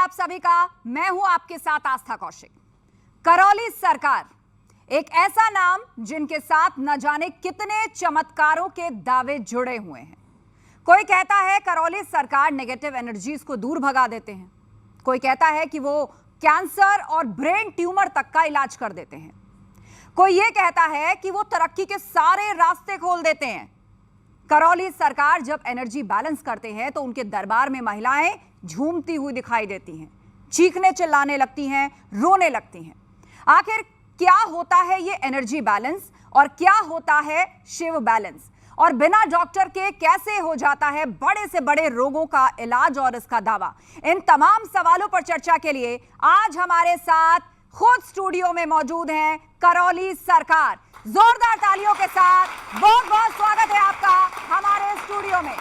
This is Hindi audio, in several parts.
आप सभी का। मैं हूं आपके साथ आस्था कौशिक। करौली सरकार, एक ऐसा नाम जिनके साथ न जाने कितने चमत्कारों के दावे जुड़े हुए हैं। कोई कहता है करौली सरकार नेगेटिव एनर्जीज को दूर भगा देते हैं, कोई कहता है कि वो कैंसर और ब्रेन ट्यूमर तक का इलाज कर देते हैं, कोई ये कहता है कि वो तरक्की के सारे रास्ते खोल देते हैं। करौली सरकार जब एनर्जी बैलेंस करते हैं तो उनके दरबार में महिलाएं झूमती हुई दिखाई देती हैं, चीखने चिल्लाने लगती हैं, रोने लगती हैं। आखिर क्या होता है ये एनर्जी बैलेंस और क्या होता है शिव बैलेंस, और बिना डॉक्टर के कैसे हो जाता है बड़े से बड़े रोगों का इलाज और इसका दावा? इन तमाम सवालों पर चर्चा के लिए आज हमारे साथ खुद स्टूडियो में मौजूद हैं करौली सरकार। जोरदार तालियों के साथ बहुत बहुत स्वागत है आपका हमारे स्टूडियो में।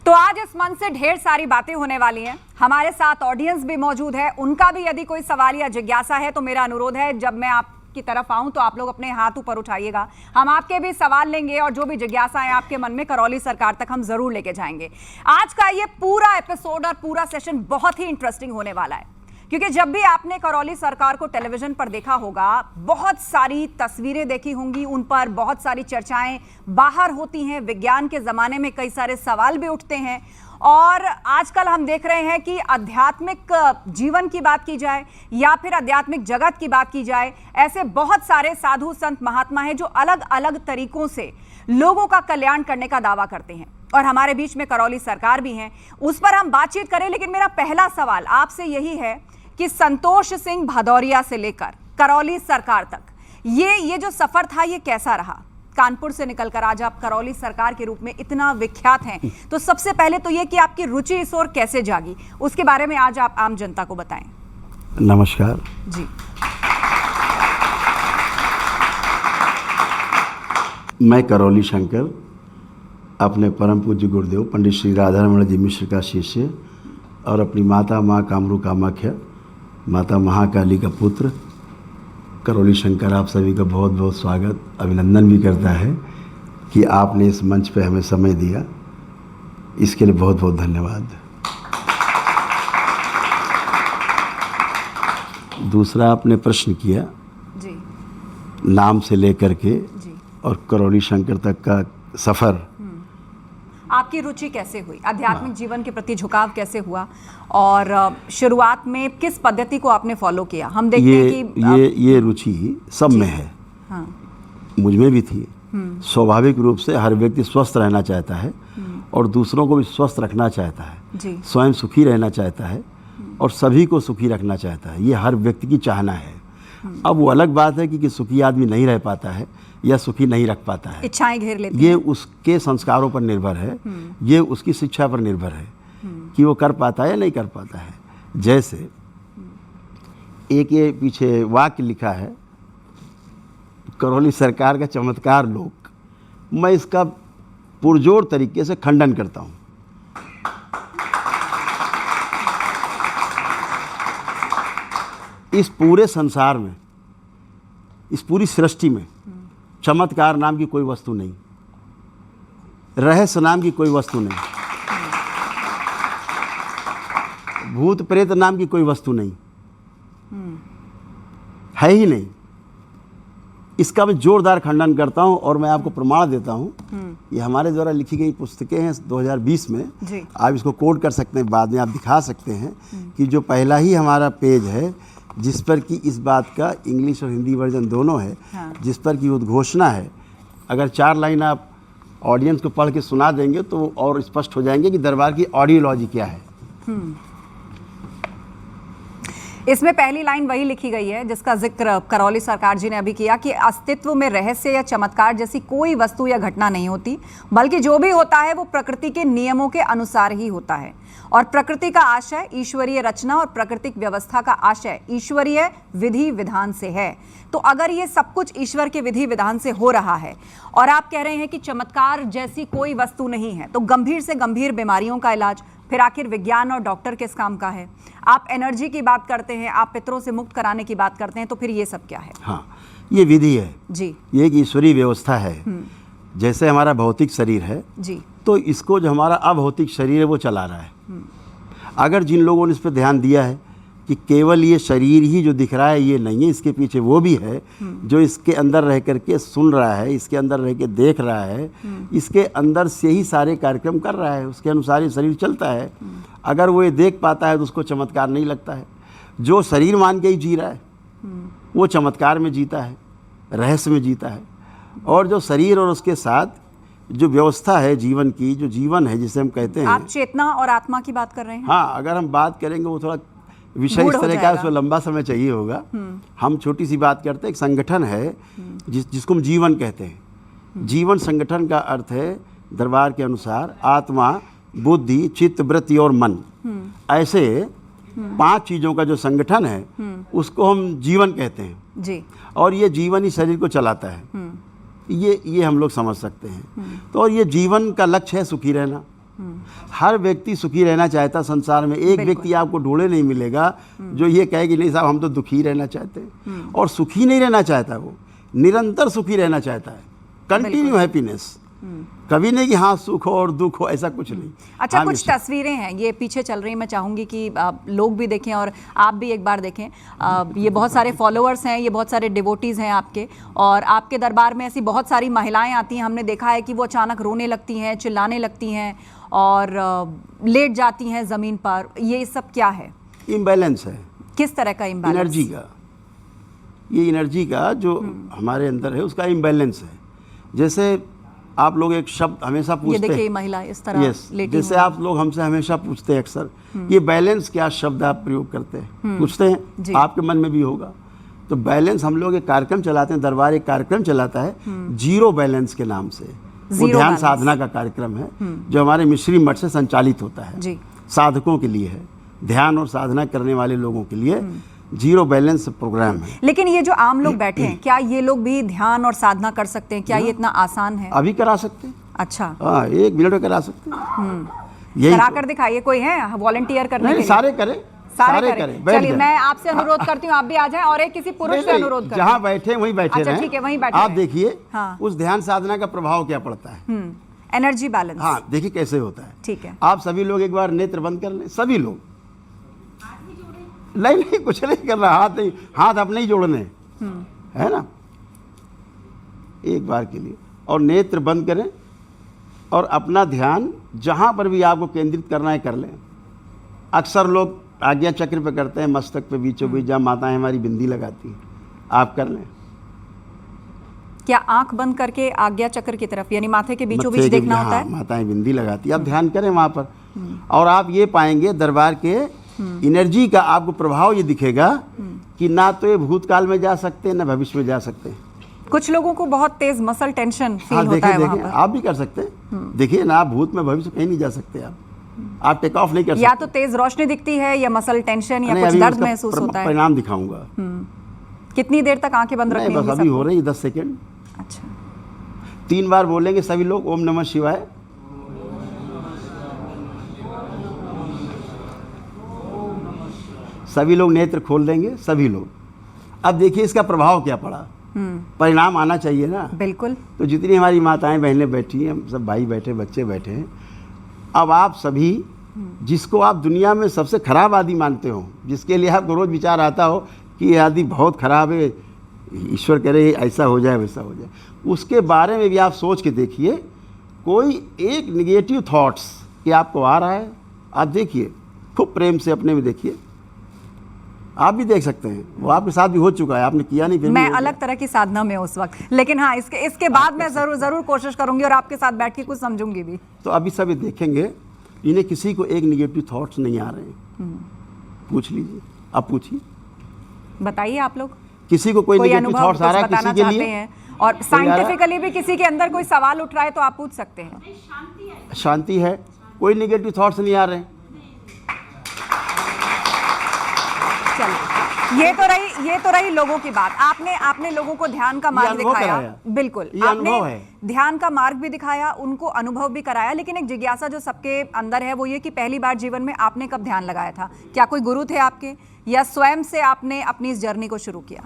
तो आज इस मंच से ढेर सारी बातें होने वाली हैं। हमारे साथ ऑडियंस भी मौजूद है, उनका भी यदि कोई सवाल या जिज्ञासा है तो मेरा अनुरोध है जब मैं आपकी तरफ आऊं तो आप लोग अपने हाथ ऊपर उठाइएगा। हम आपके भी सवाल लेंगे और जो भी जिज्ञासा है आपके मन में करौली सरकार तक हम जरूर लेके जाएंगे। आज का ये पूरा एपिसोड और पूरा सेशन बहुत ही इंटरेस्टिंग होने वाला है, क्योंकि जब भी आपने करौली सरकार को टेलीविजन पर देखा होगा, बहुत सारी तस्वीरें देखी होंगी, उन पर बहुत सारी चर्चाएं बाहर होती हैं, विज्ञान के ज़माने में कई सारे सवाल भी उठते हैं। और आजकल हम देख रहे हैं कि आध्यात्मिक जीवन की बात की जाए या फिर आध्यात्मिक जगत की बात की जाए, ऐसे बहुत सारे साधु संत महात्मा हैं जो अलग अलग तरीकों से लोगों का कल्याण करने का दावा करते हैं। और हमारे बीच में करौली सरकार भी हैं, उस पर हम बातचीत करें। लेकिन मेरा पहला सवाल आपसे यही है कि संतोष सिंह भदौरिया से लेकर करौली सरकार तक ये जो सफर था ये कैसा रहा? कानपुर से निकलकर आज आप करौली सरकार के रूप में इतना विख्यात हैं, तो सबसे पहले तो ये कि आपकी रुचि इस ओर कैसे जागी, उसके बारे में आज आप आम जनता को बताएं। नमस्कार जी। मैं करौली शंकर, अपने परम पूज्य गुरुदेव पंडित श्री राधारमण जी मिश्र का शिष्य और अपनी माता माँ कामरू कामाख्या माता महाकाली का पुत्र करौली शंकर, आप सभी का बहुत बहुत स्वागत, अभिनंदन भी करता है कि आपने इस मंच पे हमें समय दिया। इसके लिए बहुत बहुत धन्यवाद। दूसरा आपने प्रश्न किया जी। नाम से लेकर के जी। और करौली शंकर तक का सफ़र, आपकी रुचि कैसे हुई, आध्यात्मिक जीवन के प्रति झुकाव कैसे हुआ, और शुरुआत में किस पद्धति को आपने फॉलो किया? हम देखते हैं कि ये रुचि सब में है। हाँ। मुझ में भी थी। स्वाभाविक रूप से हर व्यक्ति स्वस्थ रहना चाहता है और दूसरों को भी स्वस्थ रखना चाहता है, स्वयं सुखी रहना चाहता है और सभी को सुखी रखना चाहता है। ये हर व्यक्ति की चाहना है। अब वो अलग बात है कि सुखी आदमी नहीं रह पाता है या सुखी नहीं रख पाता है, इच्छाएं घेर लेती ये उसके संस्कारों पर निर्भर है, ये उसकी शिक्षा पर निर्भर है कि वो कर पाता है या नहीं कर पाता है। जैसे एक ये पीछे वाक्य लिखा है, करौली सरकार का चमत्कार लोक, मैं इसका पुरजोर तरीके से खंडन करता हूँ। इस पूरे संसार में, इस पूरी सृष्टि में चमत्कार नाम की कोई वस्तु नहीं, रहस्य नाम की कोई वस्तु नहीं, भूत प्रेत नाम की कोई वस्तु नहीं है ही नहीं। इसका मैं जोरदार खंडन करता हूं और मैं आपको प्रमाण देता हूं। ये हमारे द्वारा लिखी गई पुस्तकें हैं 2020 में, आप इसको कोड कर सकते हैं, बाद में आप दिखा सकते हैं कि जो पहला ही हमारा पेज है जिस पर कि इस बात का इंग्लिश और हिंदी वर्जन दोनों है, जिस पर कि उद्घोषणा है। अगर 4 लाइन आप ऑडियंस को पढ़ के सुना देंगे तो और स्पष्ट हो जाएंगे कि दरबार की ऑडियोलॉजी क्या है। इसमें पहली लाइन वही लिखी गई है जिसका जिक्र करौली सरकार जी ने अभी किया कि अस्तित्व में रहस्य या चमत्कार जैसी कोई वस्तु या घटना नहीं होती, बल्कि जो भी होता है वो प्रकृति के नियमों के अनुसार ही होता है। और प्रकृति का आशय ईश्वरीय रचना और प्राकृतिक व्यवस्था का आशय ईश्वरीय विधि विधान से है। तो अगर ये सब कुछ ईश्वर के विधि विधान से हो रहा है और आप कह रहे हैं कि चमत्कार जैसी कोई वस्तु नहीं है, तो गंभीर से गंभीर बीमारियों का इलाज, फिर आखिर विज्ञान और डॉक्टर किस काम का है? आप एनर्जी की बात करते हैं, आप पितरों से मुक्त कराने की बात करते हैं, तो फिर ये सब क्या है? हाँ, ये विधि है जी, ये एक ईश्वरीय व्यवस्था है। जैसे हमारा भौतिक शरीर है जी, तो इसको जो हमारा अभौतिक शरीर है वो चला रहा है। अगर जिन लोगों ने इस पर ध्यान दिया है कि केवल ये शरीर ही जो दिख रहा है ये नहीं है, इसके पीछे वो भी है जो इसके अंदर रह करके सुन रहा है, इसके अंदर रह के देख रहा है, इसके अंदर से ही सारे कार्यक्रम कर रहा है, उसके अनुसार ये शरीर चलता है। अगर वो ये देख पाता है तो उसको चमत्कार नहीं लगता है। जो शरीर मान के ही जी रहा है वो चमत्कार में जीता है, रहस्य में जीता है। और जो शरीर और उसके साथ जो व्यवस्था है जीवन की, जो जीवन है जिसे हम कहते हैं, आप चेतना और आत्मा की बात कर रहे हैं? हाँ, अगर हम बात करेंगे वो थोड़ा विषय इस तरह का है, उसमें लंबा समय चाहिए होगा। हम छोटी सी बात करते हैं। एक संगठन है जिसको हम जीवन कहते हैं। जीवन संगठन का अर्थ है दरबार के अनुसार आत्मा, बुद्धि, चित्त, वृत्ति और मन। ऐसे 5 चीज़ों का जो संगठन है उसको हम जीवन कहते हैं जी। और ये जीवन ही शरीर को चलाता है। ये हम लोग समझ सकते हैं। तो और ये जीवन का लक्ष्य है सुखी रहना। हर व्यक्ति सुखी रहना चाहता संसार में। एक व्यक्ति आपको ढूंढे नहीं मिलेगा जो ये कहे कि नहीं साहब हम तो दुखी रहना चाहते हैं। और सुखी नहीं रहना चाहता, वो निरंतर सुखी रहना चाहता है, कंटिन्यू हैप्पीनेस। कभी नहीं कि हाँ सुख हो और दुख हो, ऐसा कुछ नहीं। अच्छा, हाँ, कुछ तस्वीरें हैं ये पीछे चल रही, मैं चाहूंगी कि लोग भी देखें और आप भी एक बार देखें। ये बहुत सारे फॉलोअर्स हैं, ये बहुत सारे डिवोटीज हैं आपके, और आपके दरबार में ऐसी बहुत सारी महिलाएं आती हैं। हमने देखा है कि वो अचानक रोने लगती हैं, चिल्लाने लगती हैं और लेट जाती हैं ज़मीन पर। ये सब क्या है? इम्बैलेंस है। किस तरह का इम्बैलेंस? एनर्जी का। ये एनर्जी का जो हमारे अंदर है उसका इम्बैलेंस है। जैसे आप लोग एक शब्द हमेशा पूछते हैं, ये देखिए महिला इस तरह लेटी जैसे आप लोग हमसे हमेशा पूछते हैं अक्सर ये बैलेंस क्या शब्द आप प्रयोग करते हैं, पूछते हैं, आपके मन में भी होगा। तो बैलेंस हम लोग एक कार्यक्रम चलाते हैं, दरबार एक कार्यक्रम चलाता है जीरो बैलेंस के नाम से। वो ध्यान साधना का कार्यक्रम है जो हमारे मिश्री मठ से संचालित होता है जी। साधकों के लिए है, ध्यान और साधना करने वाले लोगों के लिए जीरो बैलेंस प्रोग्राम है। लेकिन ये जो आम लोग बैठे हैं, क्या ये लोग भी ध्यान और साधना कर सकते हैं? क्या ये इतना आसान है? अभी करा सकते हैं। अच्छा, हाँ, 1 मिनट में करा सकते हैं। करा कर दिखाइए। कोई है वॉलंटियर करने के लिए? सारे करें, सारे करें। चलिए, मैं आपसे अनुरोध करती हूँ आप भी आ जाएं और एक किसी पुरुष से अनुरोध करती हूं। जहाँ बैठे वहीं बैठे अच्छा, रहें। ठीक है, वहीं बैठे आप रहें। देखिए हाँ। उस ध्यान साधना का प्रभाव क्या पड़ता है। Energy balance. हाँ, देखिए कैसे होता है। ठीक है, आप सभी लोग एक बार नेत्र बंद कर लें, सभी लोग। नहीं, कुछ नहीं कर रहा, हाथ नहीं, हाथ अपने ही जोड़ने है ना, एक बार के लिए। और नेत्र बंद करें और अपना ध्यान जहाँ पर भी आपको केंद्रित करना है कर लें। अक्सर लोग आज्ञा चक्र पे करते हैं, मस्तक पे बीचों बीच जहाँ माताएं हमारी बिंदी लगाती हैं, आप कर लें। क्या आंख बंद करके आज्ञा चक्र की तरफ, यानी माथे के बीचों बीच देखना होता है? माताएं बिंदी लगाती है, आप ध्यान करें वहाँ पर और आप ये पाएंगे दरबार के एनर्जी का आपको प्रभाव ये दिखेगा कि ना तो ये भूतकाल में जा सकते हैं ना भविष्य में जा सकते हैं। कुछ लोगों को बहुत तेज मसल टेंशन फील हाँ, होता है वहाँ पर। आप भी कर सकते हैं। देखिए ना, आप भूत में भविष्य कहीं नहीं जा सकते। आप टेक ऑफ नहीं कर सकते। या तो तेज रोशनी दिखती है या मसल टेंशन या कुछ दर्द महसूस होता है। परिणाम दिखाऊंगा। कितनी देर तक आंखें बंद रखनी होंगी? बस अभी हो रही 10 सेकेंड। अच्छा, 3 बार बोलेंगे सभी लोग, ओम नमः शिवाय। सभी लोग नेत्र खोल देंगे, सभी लोग। अब देखिए इसका प्रभाव क्या पड़ा। परिणाम आना चाहिए ना। बिल्कुल। तो जितनी हमारी माताएं बहनें बैठी हैं, हम सब भाई बैठे, बच्चे बैठे हैं, अब आप सभी जिसको आप दुनिया में सबसे खराब आदि मानते हो, जिसके लिए आपको रोज विचार आता हो कि ये आदि बहुत खराब है, ईश्वर करे ऐसा हो जाए वैसा हो जाए, उसके बारे में भी आप सोच के देखिए। कोई एक निगेटिव थॉट्स कि आपको आ रहा है, आप देखिए, खूब प्रेम से अपने में देखिए। आप भी देख सकते हैं, वो आपके साथ भी हो चुका है, आपने किया नहीं फिर मैं अलग तरह की साधना में उस वक्त, लेकिन हाँ इसके बाद मैं जरूर कोशिश करूंगी और आपके साथ बैठ के कुछ समझूंगी भी। तो अभी सभी देखेंगे, इन्हें किसी को एक निगेटिव थॉट्स नहीं आ रहे हैं। पूछ लीजिए, आप पूछिए, बताइए आप लोग, किसी को कोई निगेटिव थॉट्स आ रहा है किसी के लिए हैं? और साइंटिफिकली भी किसी के अंदर कोई सवाल उठ रहा है तो आप पूछ सकते हैं। शांति है, कोई निगेटिव थॉट्स नहीं आ रहे हैं। चलिए, ये तो रही लोगों की बात। आपने लोगों को ध्यान का मार्ग दिखाया, बिल्कुल आपने ध्यान का मार्ग भी दिखाया, उनको अनुभव भी कराया। लेकिन एक जिज्ञासा जो सबके अंदर है वो ये कि पहली बार जीवन में आपने कब ध्यान लगाया था? क्या कोई गुरु थे आपके, या स्वयं से आपने अपनी इस जर्नी को शुरू किया?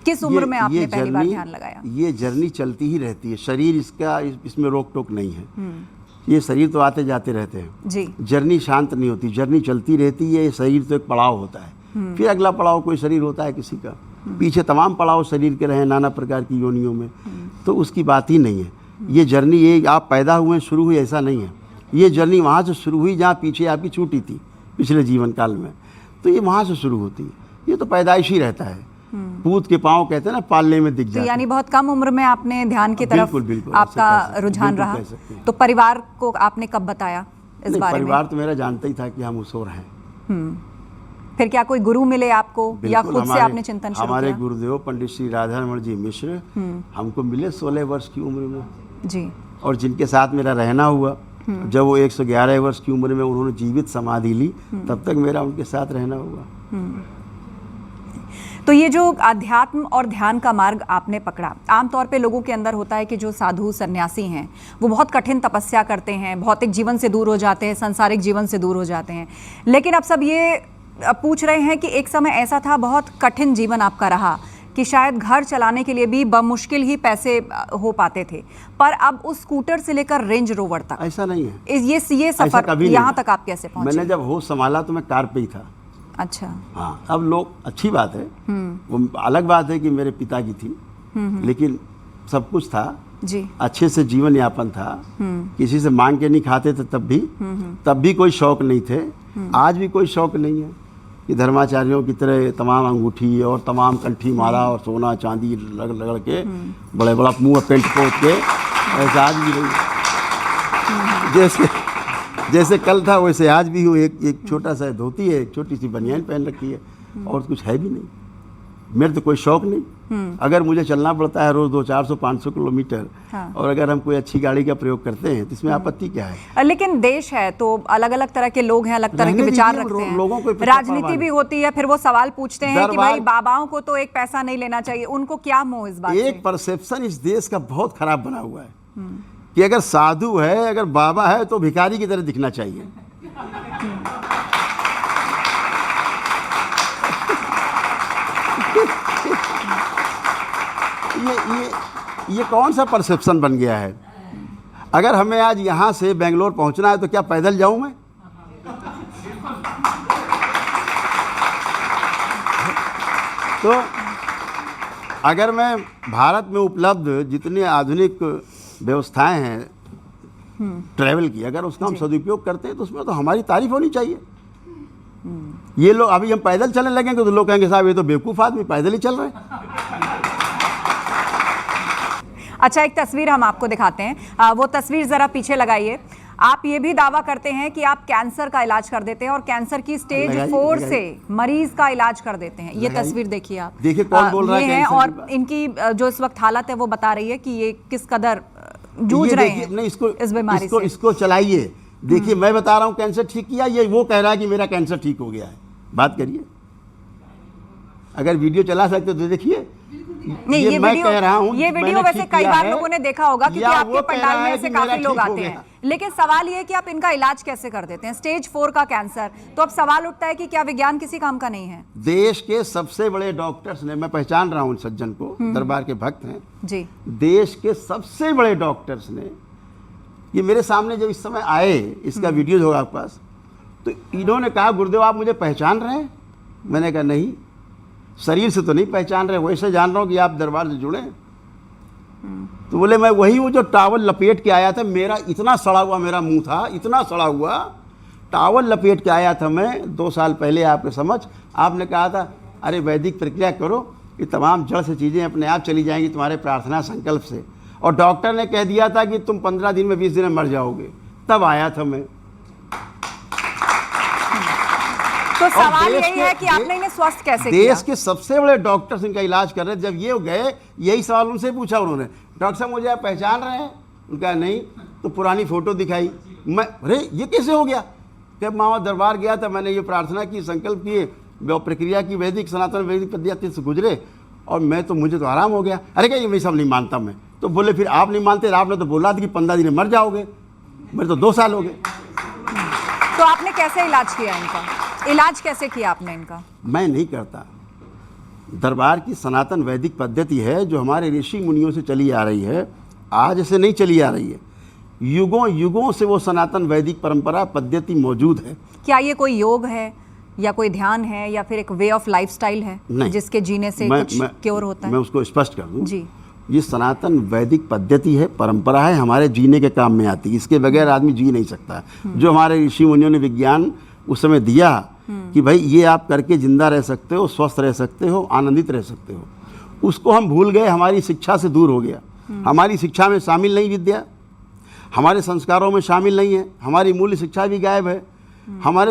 किस उम्र में आपने पहली बार ध्यान लगाया? ये जर्नी चलती ही रहती है, शरीर इसमें रोक टोक नहीं है। ये शरीर तो आते जाते रहते हैं जी। जर्नी शांत नहीं होती, जर्नी चलती रहती है। ये शरीर तो एक पड़ाव होता है, फिर अगला पड़ाव कोई शरीर होता है किसी का। पीछे तमाम पड़ाव शरीर के रहे नाना प्रकार की योनियों में, तो उसकी बात ही नहीं है। ये जर्नी ये आप पैदा हुए शुरू हुई ऐसा नहीं है। ये जर्नी वहाँ से शुरू हुई जहाँ पीछे आपकी छूटी थी पिछले जीवन काल में, तो ये वहाँ से शुरू होती है। ये तो पैदाइश ही रहता है, पूत के पाँव कहते हैं ना, पालने में दिख जाते हैं। यानी बहुत कम उम्र में आपने ध्यान की तरफ बिल्कुल, आपका रुझान रहा। तो परिवार को आपने कब बताया इस बारे में? परिवार तो मेरा जानता ही था कि हम उस ओर हैं। फिर क्या कोई गुरु मिले आपको, या खुद से आपने चिंतन शुरू किया? हमारे गुरुदेव पंडित श्री राधारमण जी मिश्र हमको मिले 16 वर्ष की उम्र में जी, और जिनके साथ मेरा रहना हुआ। जब वो 111 वर्ष की उम्र में उन्होंने जीवित समाधि ली, तब तक मेरा उनके साथ रहना हुआ। तो ये जो अध्यात्म और ध्यान का मार्ग आपने पकड़ा, आमतौर पे लोगों के अंदर होता है कि जो साधु सन्यासी हैं वो बहुत कठिन तपस्या करते हैं, भौतिक जीवन से दूर हो जाते हैं, सांसारिक जीवन से दूर हो जाते हैं। लेकिन अब सब ये पूछ रहे हैं कि एक समय ऐसा था, बहुत कठिन जीवन आपका रहा कि शायद घर चलाने के लिए भी बमुश्किल ही पैसे हो पाते थे, पर अब उस स्कूटर से लेकर रेंज रोवर तक ऐसा नहीं है। ये सफर यहाँ तक आप कैसे पहुंचे? मैंने जब होश संभाला तो मैं कार पे ही था। अच्छा। हाँ, अब लोग, अच्छी बात है, वो अलग बात है कि मेरे पिता की थी, लेकिन सब कुछ था जी, अच्छे से जीवन यापन था, किसी से मांग के नहीं खाते थे तब भी कोई शौक नहीं थे। आज भी कोई शौक नहीं है कि धर्माचार्यों की तरह तमाम अंगूठी और तमाम कंठी माला और सोना चांदी रगड़ के बड़े बड़ा मुंह पेंट पोत के, ऐसा आज भी नहीं। जैसे कल था वैसे आज भी हूँ। एक छोटा सा धोती है, एक छोटी सी बनियान पहन रखी है, और कुछ है भी नहीं। मेरे तो कोई शौक नहीं। अगर मुझे चलना पड़ता है रोज 200-400-500 किलोमीटर, हाँ। और अगर हम कोई अच्छी गाड़ी का प्रयोग करते हैं तो इसमें आपत्ति क्या है? लेकिन देश है तो अलग अलग तरह के लोग हैं, अलग तरह के विचार रखते हैं, लोगों को राजनीति भी होती है, फिर वो सवाल पूछते हैं कि भाई बाबाओं को तो एक पैसा नहीं लेना चाहिए। उनको क्या मोह इस बात से? एक परसेप्शन इस देश का बहुत खराब बना हुआ है कि अगर साधु है, अगर बाबा है तो भिखारी की तरह दिखना चाहिए। ये कौन सा परसेप्शन बन गया है? अगर हमें आज यहाँ से बेंगलोर पहुँचना है तो क्या पैदल जाऊँ मैं? तो अगर मैं भारत में उपलब्ध जितनी आधुनिक व्यवस्थाएं हैं ट्रैवल की, अगर उसका हम सदुपयोग करते हैं तो उसमें तो हमारी तारीफ होनी चाहिए। ये लोग अभी हम पैदल चलने लगेंगे तो लोग कहेंगे साहब ये तो बेवकूफ़ आदमी पैदल ही चल रहे हैं। अच्छा, एक तस्वीर हम आपको दिखाते हैं, वो तस्वीर जरा पीछे लगाइए। आप ये भी दावा करते हैं कि आप कैंसर का इलाज कर देते हैं और कैंसर की स्टेज 4 से मरीज का इलाज कर देते हैं। ये तस्वीर देखिए आप, देखिए कौन बोल रहा है कैंसर, और इनकी जो इस वक्त हालत है वो बता रही है कि ये किस कदर जूझ रहे हैं इस बीमारी से। इसको चलाइए, देखिए मैं बता रहा हूँ कैंसर ठीक किया, ये वो कह रहा है कि मेरा कैंसर ठीक हो गया है। बात करिए, अगर वीडियो चला सकते तो देखिए। नहीं, ये मैं कह रहा हूं, ये वीडियो वैसे कई बार लोगों ने देखा होगा क्योंकि आपके पंडाल में ऐसे काफी लोग आते हैं। लेकिन सवाल ये है कि आप इनका इलाज कैसे कर देते हैं? स्टेज 4 का कैंसर, तो अब सवाल उठता है कि क्या विज्ञान किसी काम का नहीं है? देश के सबसे बड़े डॉक्टर्स ने, मैं पहचान रहा हूं सज्जन को, दरबार के भक्त हैं जी, देश के सबसे बड़े डॉक्टर्स ने, ये मेरे सामने जब इस समय आए, इसका वीडियो होगा आपके पास, तो इन्होंने कहा गुरुदेव आप मुझे पहचान रहे हैं? मैंने कहा नहीं, शरीर से तो नहीं पहचान रहे, वैसे जान रहा हूँ कि आप दरबार से जुड़े। तो बोले मैं वही हूँ जो टावल लपेट के आया था, मेरा इतना सड़ा हुआ मेरा मुंह था, इतना सड़ा हुआ, टावल लपेट के आया था मैं 2 साल पहले आपके समझ। आपने कहा था अरे वैदिक प्रक्रिया करो, ये तमाम जड़ से चीज़ें अपने आप चली जाएंगी तुम्हारे प्रार्थना संकल्प से। और डॉक्टर ने कह दिया था कि तुम 15 दिन में 20 दिन में मर जाओगे, तब आया था मैं। तो सवाल यही है कि आपने इन्हें स्वस्थ कैसे किया? देश के सबसे बड़े डॉक्टर्स इनका इलाज कर रहे थे। जब ये गए, यही सवाल उनसे पूछा उन्होंने, डॉक्टर साहब मुझे आप पहचान रहे हैं? उनका नहीं, तो पुरानी फोटो दिखाई। मैं अरे ये कैसे हो गया? जब मामा दरबार गया था, मैंने ये प्रार्थना की, संकल्प किए, वो प्रक्रिया की वैदिक सनातन वैदिक पद्धति से गुजरे और मुझे तो आराम हो गया। अरे क्या ये सब नहीं मानता मैं, तो बोले फिर आप नहीं मानते, आपने तो बोला था कि 15 दिन में मर जाओगे, मेरे तो 2 साल हो गए। तो आपने कैसे इलाज किया इनका? इलाज कैसे किया आपने इनका? मैं नहीं करता। दरबार की सनातन वैदिक पद्धति है जो हमारे ऋषि मुनियों से चली आ रही है, आज से नहीं चली आ रही है, युगों युगों से वो सनातन वैदिक परंपरा पद्धति मौजूद है। क्या ये कोई योग है या कोई ध्यान है या फिर एक वे ऑफ लाइफस्टाइल है जिसके जीने से कुछ क्योर होता है? मैं उसको स्पष्ट कर दूं जी। ये सनातन वैदिक पद्धति है, परंपरा है, हमारे जीने के काम में आती है, इसके बगैर आदमी जी नहीं सकता। जो हमारे ऋषि मुनियों ने विज्ञान उस समय दिया कि भाई ये आप करके जिंदा रह सकते हो, स्वस्थ रह सकते हो, आनंदित रह सकते हो, उसको हम भूल गए, हमारी शिक्षा से दूर हो गया। हमारी शिक्षा में शामिल नहीं विद्या, हमारे संस्कारों में शामिल नहीं है, हमारी मूल्य शिक्षा भी गायब है, हमारे